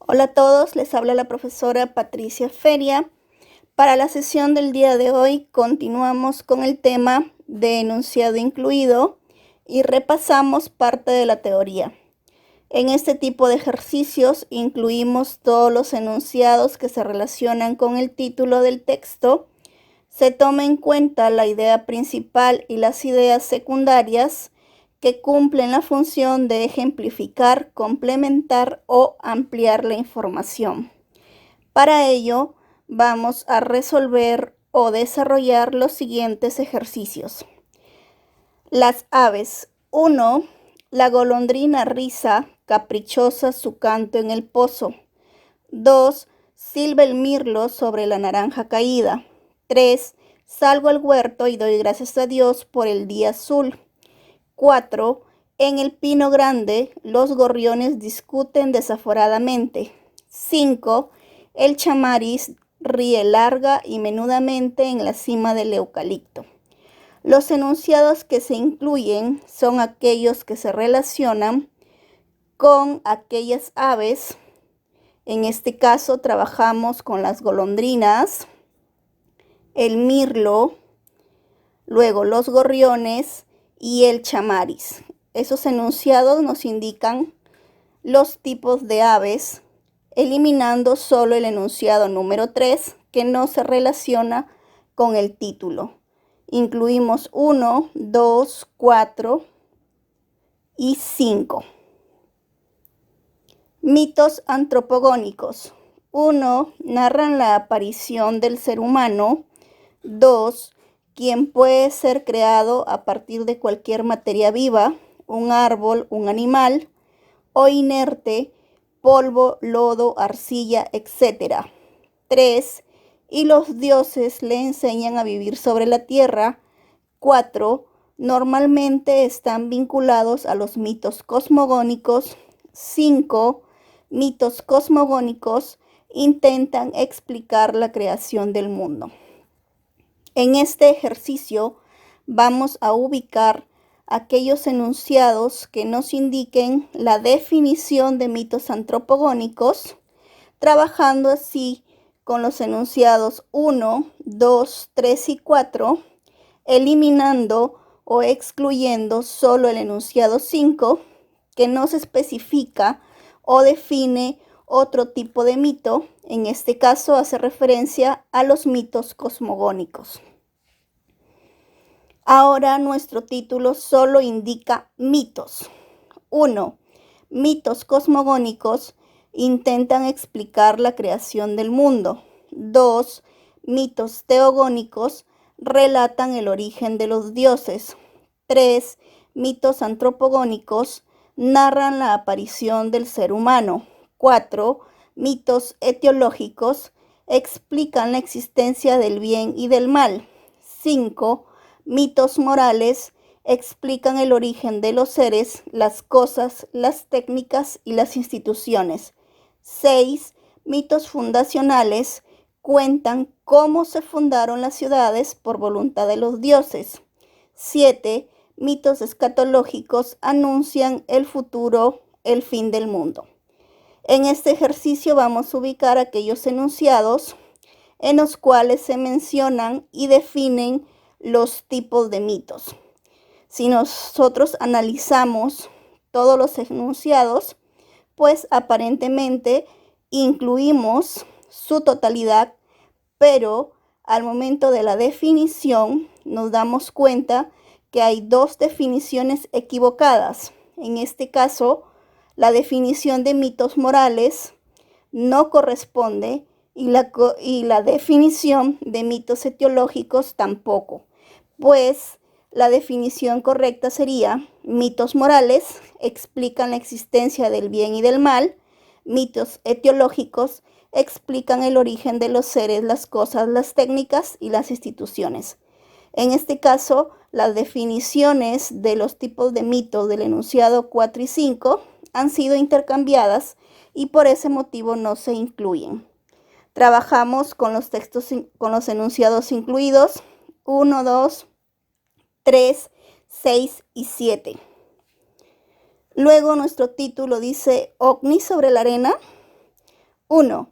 Hola a todos, les habla la profesora Patricia Feria. Para la sesión del día de hoy continuamos con el tema de enunciado incluido y repasamos parte de la teoría. En este tipo de ejercicios incluimos todos los enunciados que se relacionan con el título del texto. Se toma en cuenta la idea principal y las ideas secundarias que cumplen la función de ejemplificar, complementar o ampliar la información. Para ello, vamos a resolver o desarrollar los siguientes ejercicios. Las aves. 1. La golondrina riza, caprichosa su canto en el pozo. 2. Silba el mirlo sobre la naranja caída. 3. Salgo al huerto y doy gracias a Dios por el día azul. 4. En el pino grande, los gorriones discuten desaforadamente. 5. El chamaris ríe larga y menudamente en la cima del eucalipto. Los enunciados que se incluyen son aquellos que se relacionan con aquellas aves. En este caso trabajamos con las golondrinas, el mirlo, luego los gorriones y el chamaris. Esos enunciados nos indican los tipos de aves, eliminando solo el enunciado número 3, que no se relaciona con el título. Incluimos 1, 2, 4 y 5. Mitos antropogónicos. 1. Narran la aparición del ser humano. 2. Quien puede ser creado a partir de cualquier materia viva, un árbol, un animal, o inerte, polvo, lodo, arcilla, etc. 3. Y los dioses le enseñan a vivir sobre la tierra. 4. Normalmente están vinculados a los mitos cosmogónicos. 5. Mitos cosmogónicos intentan explicar la creación del mundo. En este ejercicio vamos a ubicar aquellos enunciados que nos indiquen la definición de mitos antropogónicos, trabajando así con los enunciados 1, 2, 3 y 4, eliminando o excluyendo solo el enunciado 5, que no se especifica o define otro tipo de mito. En este caso hace referencia a los mitos cosmogónicos. Ahora nuestro título solo indica mitos. 1. Mitos cosmogónicos intentan explicar la creación del mundo. 2. Mitos teogónicos relatan el origen de los dioses. 3. Mitos antropogónicos narran la aparición del ser humano. 4. Mitos etiológicos explican la existencia del bien y del mal. 5. Mitos morales explican el origen de los seres, las cosas, las técnicas y las instituciones. 6. Mitos fundacionales cuentan cómo se fundaron las ciudades por voluntad de los dioses. 7. Mitos escatológicos anuncian el futuro, el fin del mundo. En este ejercicio vamos a ubicar aquellos enunciados en los cuales se mencionan y definen los tipos de mitos. Si nosotros analizamos todos los enunciados, pues aparentemente incluimos su totalidad, pero al momento de la definición nos damos cuenta que hay dos definiciones equivocadas. En este caso, la definición de mitos morales no corresponde y la definición de mitos etiológicos tampoco, pues la definición correcta sería: mitos morales explican la existencia del bien y del mal, mitos etiológicos explican el origen de los seres, las cosas, las técnicas y las instituciones. En este caso, las definiciones de los tipos de mitos del enunciado 4 y 5 han sido intercambiadas y por ese motivo no se incluyen. Trabajamos con los textos, con los enunciados incluidos 1, 2, 3, 6 y 7. Luego nuestro título dice: ovni sobre la arena. 1.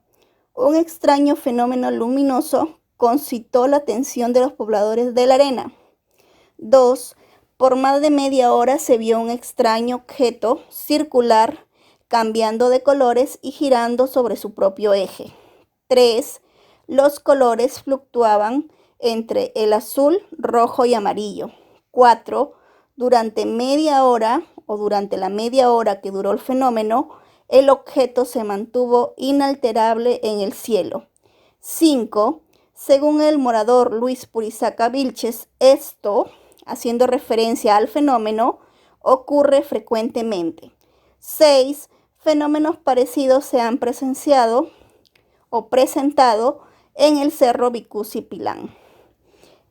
Un extraño fenómeno luminoso concitó la atención de los pobladores de la arena. 2. Por más de media hora se vio un extraño objeto circular cambiando de colores y girando sobre su propio eje. 3. Los colores fluctuaban entre el azul, rojo y amarillo. 4. Durante media hora o durante la media hora que duró el fenómeno, el objeto se mantuvo inalterable en el cielo. 5. Según el morador Luis Purizaca Vilches, esto, haciendo referencia al fenómeno, ocurre frecuentemente. 6. Fenómenos parecidos se han presenciado o presentado en el Cerro Vicuzzi-Pilán.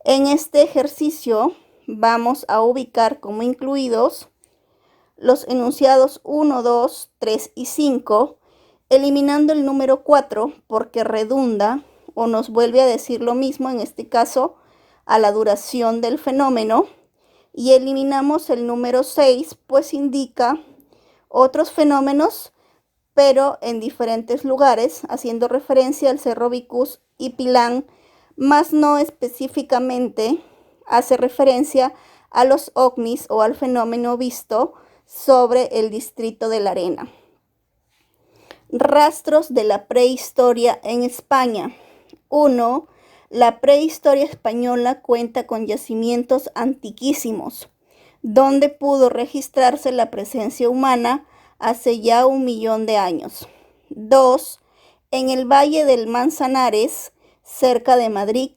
En este ejercicio vamos a ubicar como incluidos los enunciados 1, 2, 3 y 5, eliminando el número 4 porque redunda o nos vuelve a decir lo mismo, en este caso, a la duración del fenómeno, y eliminamos el número 6, pues indica otros fenómenos, pero en diferentes lugares, haciendo referencia al Cerro Vicuzzi y Pilán, más no específicamente hace referencia a los ovnis o al fenómeno visto sobre el distrito de la Arena. Rastros de la prehistoria en España. 1. La prehistoria española cuenta con yacimientos antiquísimos, donde pudo registrarse la presencia humana hace ya 1.000.000 de años. 2. En el Valle del Manzanares, cerca de Madrid,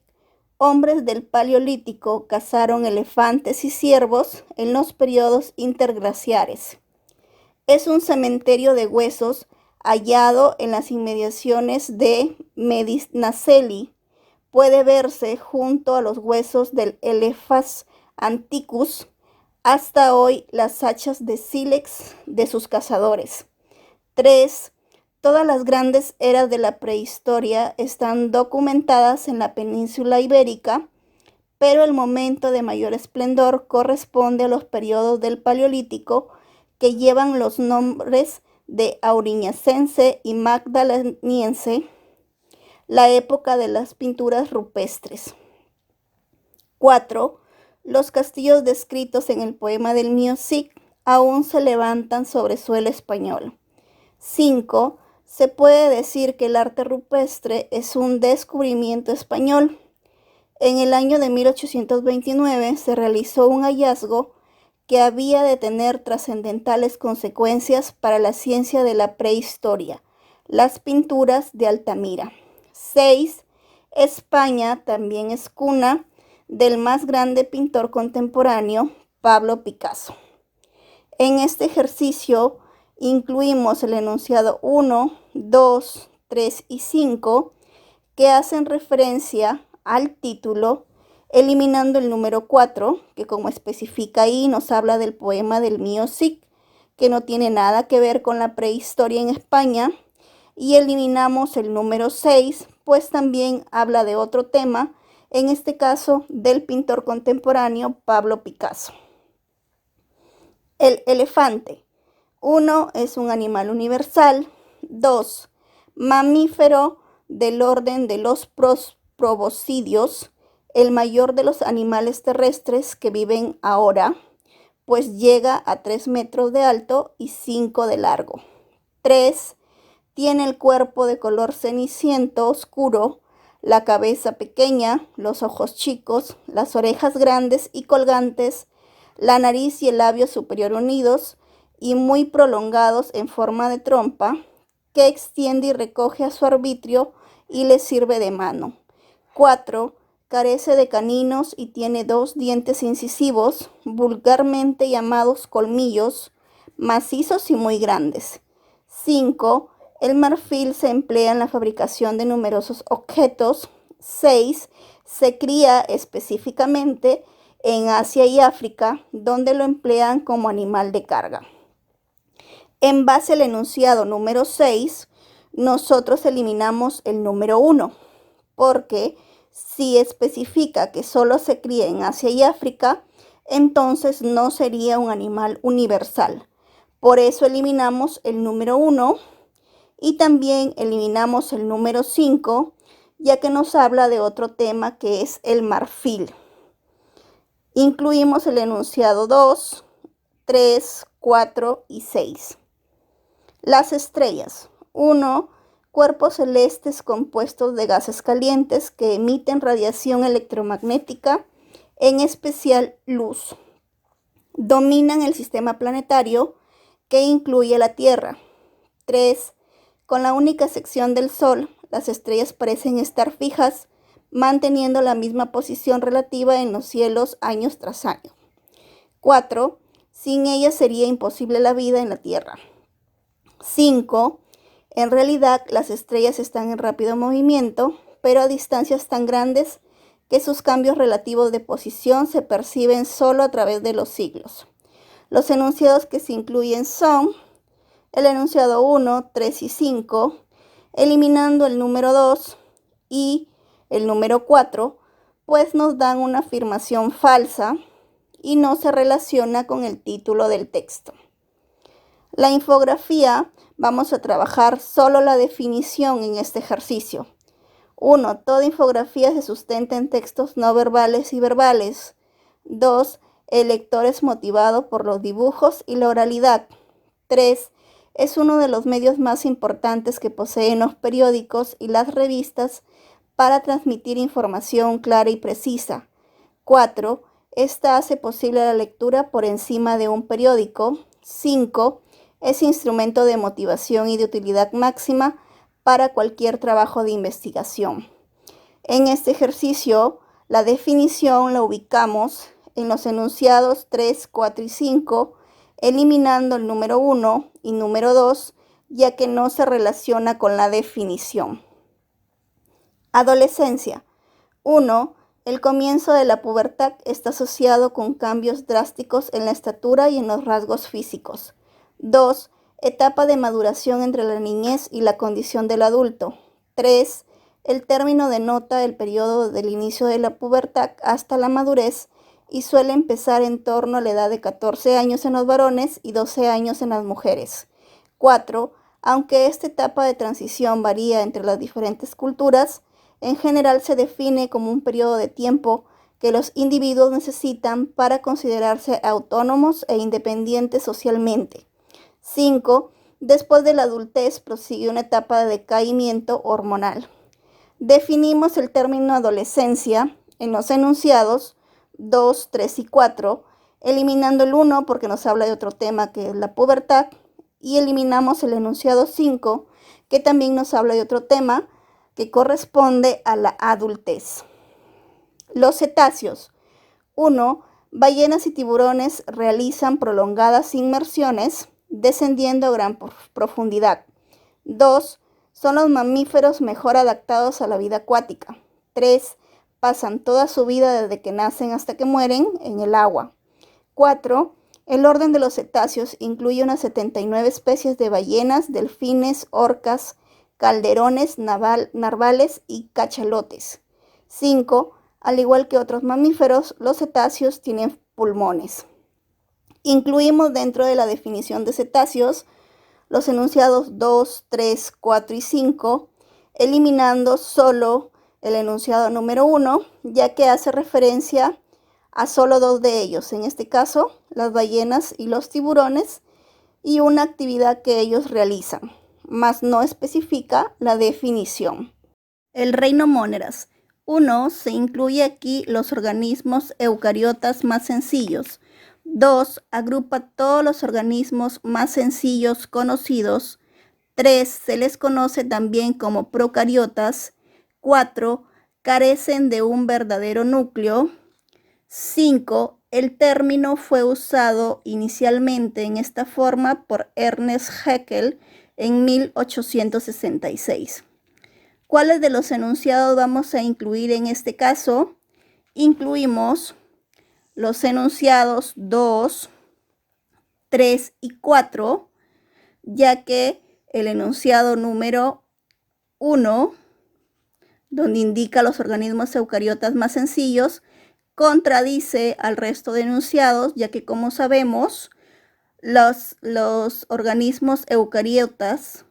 hombres del Paleolítico cazaron elefantes y ciervos en los periodos interglaciares. Es un cementerio de huesos hallado en las inmediaciones de Medinaceli. Puede verse junto a los huesos del Elephas antiquus hasta hoy las hachas de sílex de sus cazadores. 3. Todas las grandes eras de la prehistoria están documentadas en la península ibérica, pero el momento de mayor esplendor corresponde a los periodos del Paleolítico, que llevan los nombres de Auriñacense y Magdaleniense, la época de las pinturas rupestres. 4. Los castillos descritos en el poema del Mío Cid aún se levantan sobre suelo español. 5. Se puede decir que el arte rupestre es un descubrimiento español. En el año de 1829 se realizó un hallazgo que había de tener trascendentales consecuencias para la ciencia de la prehistoria: las pinturas de Altamira. 6. España también es cuna del más grande pintor contemporáneo, Pablo Picasso. En este ejercicio incluimos el enunciado 1, 2, 3 y 5, que hacen referencia al título, eliminando el número 4, que como especifica ahí nos habla del poema del Mío Cid, que no tiene nada que ver con la prehistoria en España, y eliminamos el número 6, pues también habla de otro tema, en este caso del pintor contemporáneo Pablo Picasso. El elefante. 1. Es un animal universal. 2. Mamífero del orden de los proboscidios, el mayor de los animales terrestres que viven ahora, pues llega a 3 metros de alto y 5 de largo. 3. Tiene el cuerpo de color ceniciento oscuro, la cabeza pequeña, los ojos chicos, las orejas grandes y colgantes, la nariz y el labio superior unidos y muy prolongados en forma de trompa, que extiende y recoge a su arbitrio y le sirve de mano. 4. Carece de caninos y tiene 2 dientes incisivos, vulgarmente llamados colmillos, macizos y muy grandes. 5. El marfil se emplea en la fabricación de numerosos objetos. 6. Se cría específicamente en Asia y África, donde lo emplean como animal de carga. En base al enunciado número 6, nosotros eliminamos el número 1, porque si especifica que solo se cría en Asia y África, entonces no sería un animal universal. Por eso eliminamos el número 1 Y también eliminamos el número 5, ya que nos habla de otro tema que es el marfil. Incluimos el enunciado 2, 3, 4 y 6. Las estrellas. 1. Cuerpos celestes compuestos de gases calientes que emiten radiación electromagnética, en especial luz. Dominan el sistema planetario que incluye la Tierra. 3. Con la única excepción del Sol, las estrellas parecen estar fijas, manteniendo la misma posición relativa en los cielos año tras año. 4. Sin ellas sería imposible la vida en la Tierra. 5. En realidad, las estrellas están en rápido movimiento, pero a distancias tan grandes que sus cambios relativos de posición se perciben solo a través de los siglos. Los enunciados que se incluyen son el enunciado 1, 3 y 5, eliminando el número 2 y el número 4, pues nos dan una afirmación falsa y no se relaciona con el título del texto. La infografía, vamos a trabajar solo la definición en este ejercicio. 1. Toda infografía se sustenta en textos no verbales y verbales. 2. El lector es motivado por los dibujos y la oralidad. 3. Es uno de los medios más importantes que poseen los periódicos y las revistas para transmitir información clara y precisa. 4. Esta hace posible la lectura por encima de un periódico. 5. Es instrumento de motivación y de utilidad máxima para cualquier trabajo de investigación. En este ejercicio, la definición la ubicamos en los enunciados 3, 4 y 5, eliminando el número 1 y número 2, ya que no se relaciona con la definición. Adolescencia. 1. El comienzo de la pubertad está asociado con cambios drásticos en la estatura y en los rasgos físicos. 2. Etapa de maduración entre la niñez y la condición del adulto. 3. El término denota el periodo del inicio de la pubertad hasta la madurez y suele empezar en torno a la edad de 14 años en los varones y 12 años en las mujeres. 4. Aunque esta etapa de transición varía entre las diferentes culturas, en general se define como un periodo de tiempo que los individuos necesitan para considerarse autónomos e independientes socialmente. 5. Después de la adultez prosigue una etapa de decaimiento hormonal. Definimos el término adolescencia en los enunciados 2, 3 y 4, eliminando el 1 porque nos habla de otro tema que es la pubertad, y eliminamos el enunciado 5 que también nos habla de otro tema que corresponde a la adultez. Los cetáceos. 1. Ballenas y tiburones realizan prolongadas inmersiones descendiendo a gran profundidad. 2. Son los mamíferos mejor adaptados a la vida acuática. 3. Pasan toda su vida desde que nacen hasta que mueren en el agua. 4. El orden de los cetáceos incluye unas 79 especies de ballenas, delfines, orcas, calderones, narvales y cachalotes. 5. Al igual que otros mamíferos, los cetáceos tienen pulmones. Incluimos dentro de la definición de cetáceos los enunciados 2, 3, 4 y 5, eliminando solo el enunciado número 1, ya que hace referencia a solo 2 de ellos, en este caso las ballenas y los tiburones, y una actividad que ellos realizan, mas no especifica la definición. El reino Moneras. 1. Se incluye aquí los organismos eucariotas más sencillos. 2. Agrupa todos los organismos más sencillos conocidos. 3. Se les conoce también como procariotas. 4. Carecen de un verdadero núcleo. 5. El término fue usado inicialmente en esta forma por Ernest Haeckel en 1866. ¿Cuáles de los enunciados vamos a incluir en este caso? Incluimos los enunciados 2, 3 y 4, ya que el enunciado número 1, donde indica los organismos eucariotas más sencillos, contradice al resto de enunciados, ya que como sabemos, los organismos eucariotas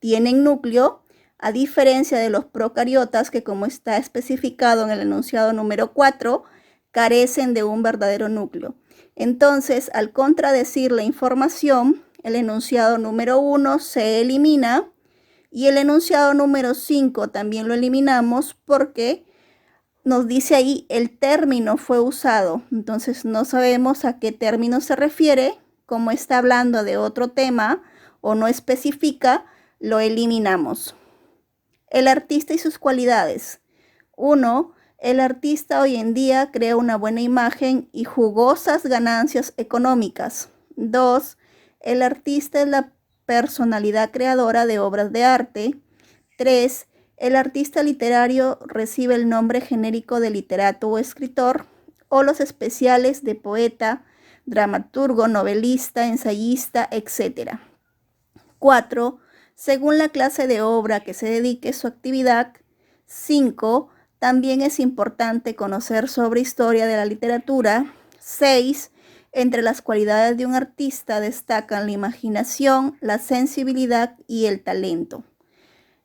tienen núcleo, a diferencia de los procariotas que, como está especificado en el enunciado número 4, carecen de un verdadero núcleo. Entonces, al contradecir la información, el enunciado número 1 se elimina y el enunciado número 5 también lo eliminamos porque nos dice ahí el término fue usado. Entonces no sabemos a qué término se refiere. Como está hablando de otro tema o no especifica, lo eliminamos. El artista y sus cualidades. 1. El artista hoy en día crea una buena imagen y jugosas ganancias económicas. 2. El artista es la personalidad creadora de obras de arte. 3. El artista literario recibe el nombre genérico de literato o escritor, o los especiales de poeta, dramaturgo, novelista, ensayista, etc. 4. Según la clase de obra que se dedique su actividad. 5. También es importante conocer sobre historia de la literatura. 6. Entre las cualidades de un artista destacan la imaginación, la sensibilidad y el talento.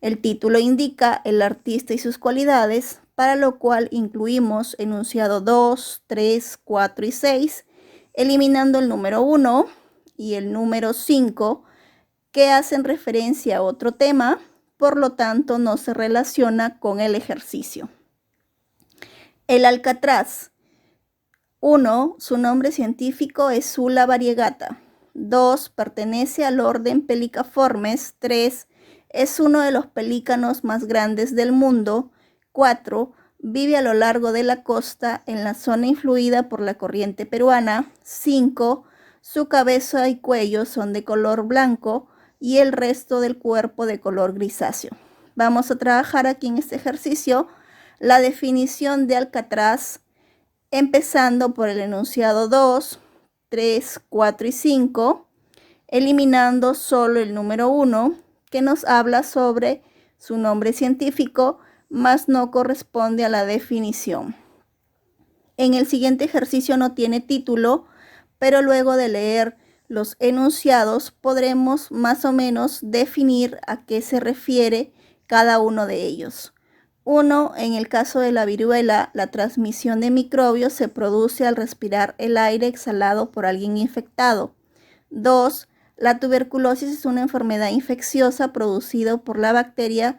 El título indica el artista y sus cualidades, para lo cual incluimos enunciado 2, 3, 4 y 6, eliminando el número 1 y el número 5, que hacen referencia a otro tema, por lo tanto no se relaciona con el ejercicio. El alcatraz. 1. Su nombre científico es Sula variegata. 2. Pertenece al orden Pelicaformes. 3. Es uno de los pelícanos más grandes del mundo. 4. Vive a lo largo de la costa en la zona influida por la corriente peruana. 5. Su cabeza y cuello son de color blanco y el resto del cuerpo de color grisáceo. Vamos a trabajar aquí en este ejercicio la definición de alcatraz, empezando por el enunciado 2, 3, 4 y 5, eliminando solo el número 1, que nos habla sobre su nombre científico, mas no corresponde a la definición. En el siguiente ejercicio no tiene título, pero luego de leer los enunciados podremos más o menos definir a qué se refiere cada uno de ellos. 1. En el caso de la viruela, la transmisión de microbios se produce al respirar el aire exhalado por alguien infectado. 2. La tuberculosis es una enfermedad infecciosa producida por la bacteria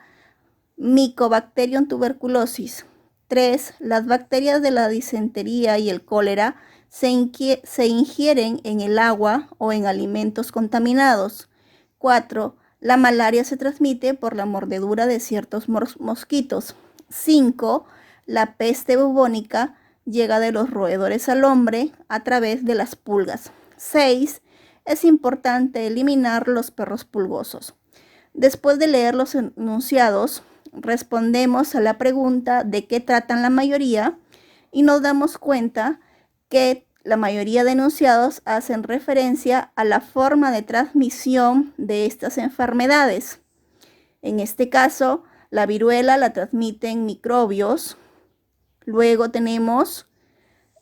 Mycobacterium tuberculosis. 3. Las bacterias de la disentería y el cólera se ingieren en el agua o en alimentos contaminados. 4. La malaria se transmite por la mordedura de ciertos mosquitos. 5. La peste bubónica llega de los roedores al hombre a través de las pulgas. 6. Es importante eliminar los perros pulgosos. Después de leer los enunciados, respondemos a la pregunta de qué tratan la mayoría y nos damos cuenta que la mayoría de enunciados hacen referencia a la forma de transmisión de estas enfermedades. En este caso, la viruela la transmiten microbios. Luego tenemos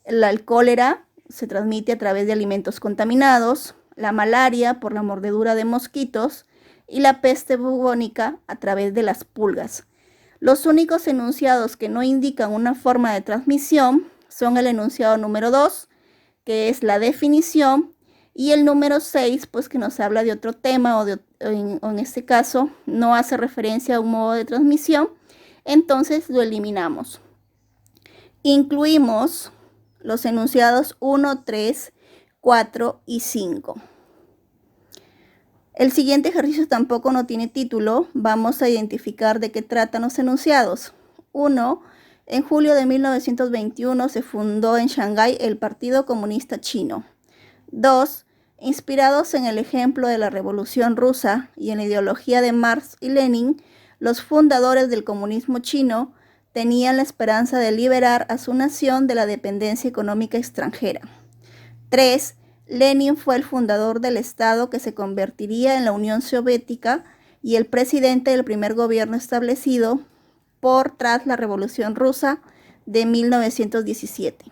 el cólera, se transmite a través de alimentos contaminados. La malaria por la mordedura de mosquitos y la peste bubónica a través de las pulgas. Los únicos enunciados que no indican una forma de transmisión son el enunciado número 2, que es la definición, y el número 6, pues que nos habla de otro tema o en este caso no hace referencia a un modo de transmisión, entonces lo eliminamos. Incluimos los enunciados 1, 3, 4 y 5. El siguiente ejercicio tampoco no tiene título. Vamos a identificar de qué tratan los enunciados. 1. En julio de 1921 se fundó en Shanghái el Partido Comunista Chino. 2. Inspirados en el ejemplo de la Revolución Rusa y en la ideología de Marx y Lenin, los fundadores del comunismo chino tenían la esperanza de liberar a su nación de la dependencia económica extranjera. 3. Lenin fue el fundador del Estado que se convertiría en la Unión Soviética y el presidente del primer gobierno establecido tras la Revolución Rusa de 1917.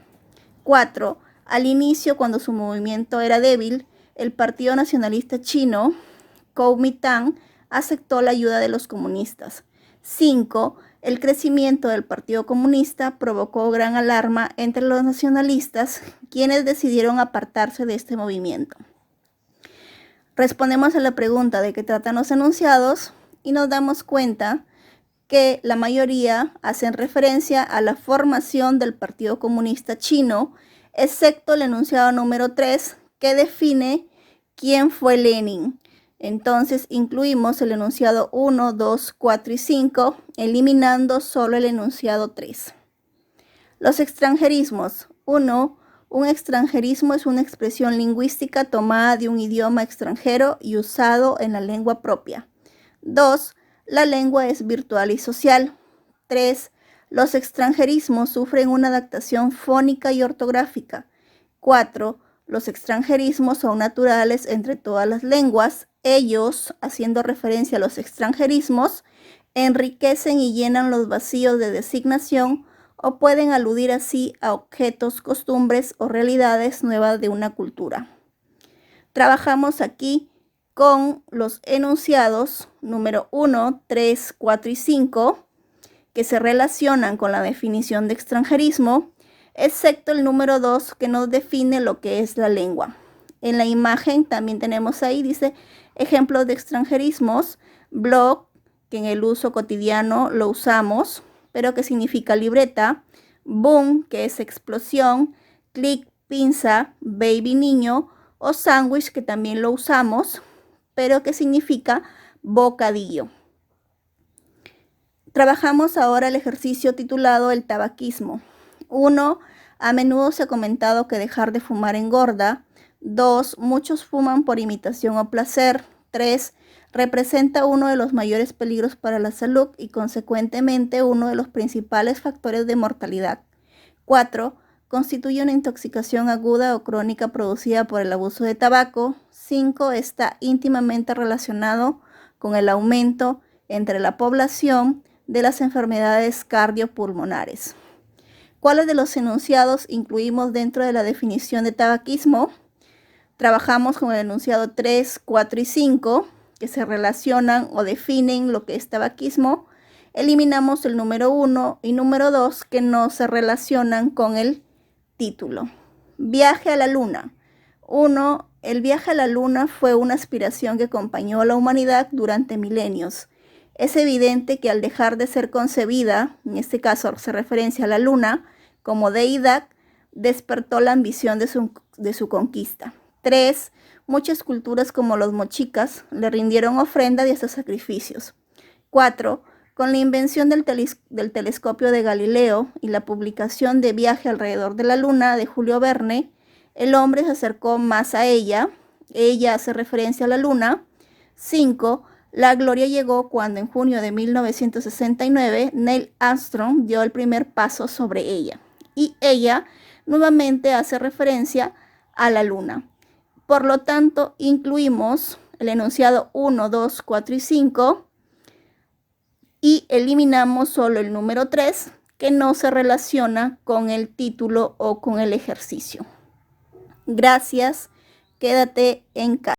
4. Al inicio, cuando su movimiento era débil, el Partido Nacionalista Chino, Kuomintang, aceptó la ayuda de los comunistas. 5. El crecimiento del Partido Comunista provocó gran alarma entre los nacionalistas, quienes decidieron apartarse de este movimiento. Respondemos a la pregunta de qué tratan los enunciados y nos damos cuenta que la mayoría hacen referencia a la formación del Partido Comunista Chino, excepto el enunciado número 3, que define quién fue Lenin. Entonces incluimos el enunciado 1, 2, 4 y 5, eliminando solo el enunciado 3. Los extranjerismos. 1. Un extranjerismo es una expresión lingüística tomada de un idioma extranjero y usado en la lengua propia. 2. La lengua es virtual y social. 3. Los extranjerismos sufren una adaptación fónica y ortográfica. 4. Los extranjerismos son naturales entre todas las lenguas. Ellos, haciendo referencia a los extranjerismos, enriquecen y llenan los vacíos de designación o pueden aludir así a objetos, costumbres o realidades nuevas de una cultura. Trabajamos aquí con los enunciados número 1, 3, 4 y 5, que se relacionan con la definición de extranjerismo, excepto el número 2, que nos define lo que es la lengua. En la imagen también tenemos ahí, dice, ejemplos de extranjerismos, blog, que en el uso cotidiano lo usamos, pero que significa libreta, boom, que es explosión, click, pinza, baby, niño, o sándwich, que también lo usamos, pero que significa bocadillo. Trabajamos ahora el ejercicio titulado el tabaquismo. 1. A menudo se ha comentado que dejar de fumar engorda. 2. Muchos fuman por imitación o placer. 3. Representa uno de los mayores peligros para la salud y consecuentemente uno de los principales factores de mortalidad. 4. Constituye una intoxicación aguda o crónica producida por el abuso de tabaco. 5. Está íntimamente relacionado con el aumento entre la población de las enfermedades cardiopulmonares. ¿Cuáles de los enunciados incluimos dentro de la definición de tabaquismo? Trabajamos con el enunciado 3, 4 y 5, que se relacionan o definen lo que es tabaquismo. Eliminamos el número 1 y número 2, que no se relacionan con el título. Viaje a la luna. 1. El viaje a la luna fue una aspiración que acompañó a la humanidad durante milenios. Es evidente que al dejar de ser concebida, en este caso hace referencia a la luna, como deidad, despertó la ambición de su conquista. 3. Muchas culturas como los mochicas le rindieron ofrendas y hasta sacrificios. 4. Con la invención del telescopio de Galileo y la publicación de Viaje alrededor de la Luna de Julio Verne, el hombre se acercó más a ella. Ella hace referencia a la Luna. 5. La gloria llegó cuando en junio de 1969 Neil Armstrong dio el primer paso sobre ella. Y ella nuevamente hace referencia a la Luna. Por lo tanto, incluimos el enunciado 1, 2, 4 y 5 y eliminamos solo el número 3, que no se relaciona con el título o con el ejercicio. Gracias, quédate en casa.